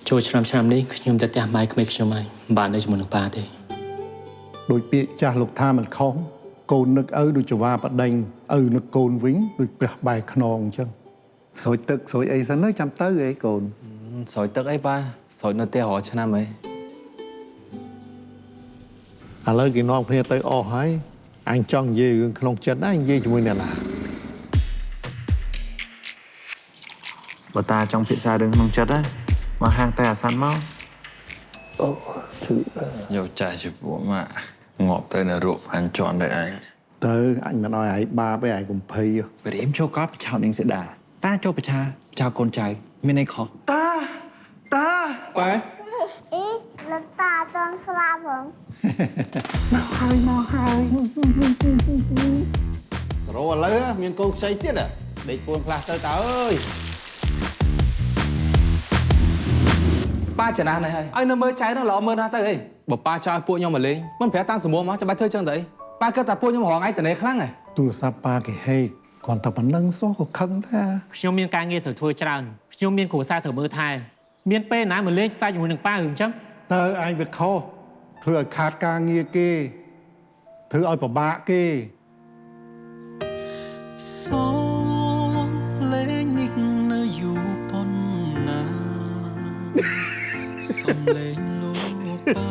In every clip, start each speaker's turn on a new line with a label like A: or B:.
A: ចូលឆ្នាំនេះខ្ញុំទៅផ្ទះម៉ែក្មេងខ្ញុំហើយបាននៅជាមួយនឹងប៉ាទេ
B: ដូចពាក្យចាស់លោកថាមិនខុសកូននឹកឪដូចចវាបដិញឪនឹកកូនវិញដូចព្រះបែរខ្នងអញ្ចឹងស្រោចទឹកស្រោចអីសិនទៅចាំទៅអីកូន
C: ស្រោចទឹកអីប៉ាស្រោចនៅផ្ទះរាល់ឆ្នាំអី
B: ឥឡូវគេនាំគ្នាទៅអស់ហើយអញចង់និយាយរឿងក្នុងចិត្តណានិយាយជាមួយអ្នកណា
C: បើតាចង់ពិសារឿងក្នុងចិត្តណាមកហាងតែអាសាន់មក
B: អូធឺ
D: យកចាស់ជាពួកមកងាប់ទៅនៅរូបហាន់ជន់ទៅឯង
B: ទៅអញមិនអោយឯងបាបឯងកុំភ័យ
E: ព្រាមចូលកប់ប្រឆោតនាងសេដាតាចូលប្រឆាចៅកូនចៅមានអីខុសតា
C: ប៉ែ
F: អីលោកតាអត់ទាន់ស្លាប់ហ៎
B: មកហើយរោឥឡូវមានកូនខ្ចីទៀតដេកពួនផ្លាស់ទៅតើអើយ
C: ប៉ាចំណាស់នេះហើយឲ្យនៅមើលចៅនោះល្អមើលណាស់ទៅអីបើប៉ាចោលពួកខ្ញុំមកលេងមិនប្រាប់តាំងសមមកចាំបាច់ធ្វើចឹងទៅអីប៉ាគិតថាពួកខ្ញុំរងឯតនេខ្លាំងហ៎
B: ទូរស័ព្ទប៉ាគេហេកគ្រាន់តែប៉ុណ្្នឹងសោះក៏ខឹងដែរ
A: ខ្ញុំមានការងារត្រូវធ្វើច្រើនខ្ញុំមានគ្រួសារត្រូវមើលថែមានពេលណាមកលេងខ្សែជាមួយនឹងប៉ារឿងចឹង
B: តើឯងវាខុសធ្វើឲ្យខាតការងារគេធ្វើឲ្យពិបាកគេ
G: សូមលេងនេះនៅយូរប៉ុណ្ណាសូមលេងលោកបា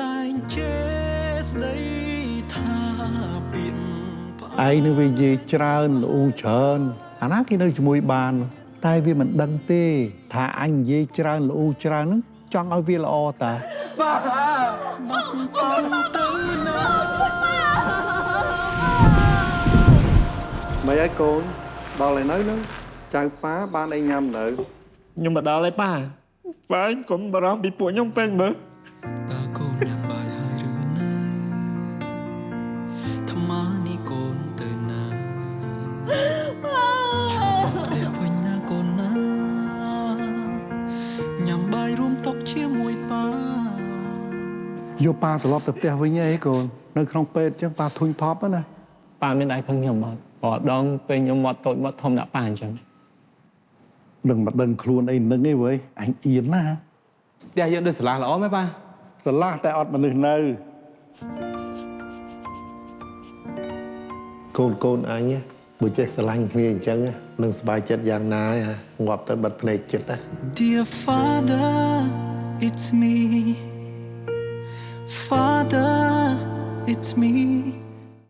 G: តែងជេស្ដីថាពីន
B: ឯងនឹងវានិយាយច្រើនល្អូច្រើនអាណាគេនៅជាមួយបានតែវាមិនដឹងទេថាអញនិយាយច្រើនល្អូច្រើនហ្នឹងចង់ឲ្យវាល្អតា
G: បាត់បងទៅណា
B: មិនឲ្យកូនដល់ឯនៅហ្នឹងចៅប៉ាបានអីញ៉ាំនៅ
A: ខ្ញុំមកដល់ហើយប៉ាកុំបារម្ភពីពួកខ្ញុំពេកមើល
G: តើកូនញ៉ាំបាយហើយឬនៅថ្មនេះកូនទៅណាតែវិញណាកូនណាញ៉ាំបាយរួមតុជាមួយប៉ា
B: យកប៉ាត្រឡប់ទៅផ្ទះវិញអីកូននៅក្នុងពេទ្យអញ្ចឹងប៉ាធុញថប់ណា
A: ប៉ាមានដៃខឹងខ្ញុំមកបើដងពេលខ្ញុំមកតូចមកធំដាក់ប៉ាអញ្ចឹង
B: ដឹងមកដឹងខ្លួនអីនឹងឯងវើយអញអៀនណា
C: ផ្ទះយើងដូចស្រឡះល្អមែនប៉ា
B: ស្រឡះតែអត់មនុស្សនៅកូនអញបើចេះស្រឡាញ់គ្នាអញ្ចឹងនឹងសប្បាយចិត្តយ៉ាងណាងាប់ទៅបិទភ្នែកចិត្តណា
G: Dear Father it's me Father it's me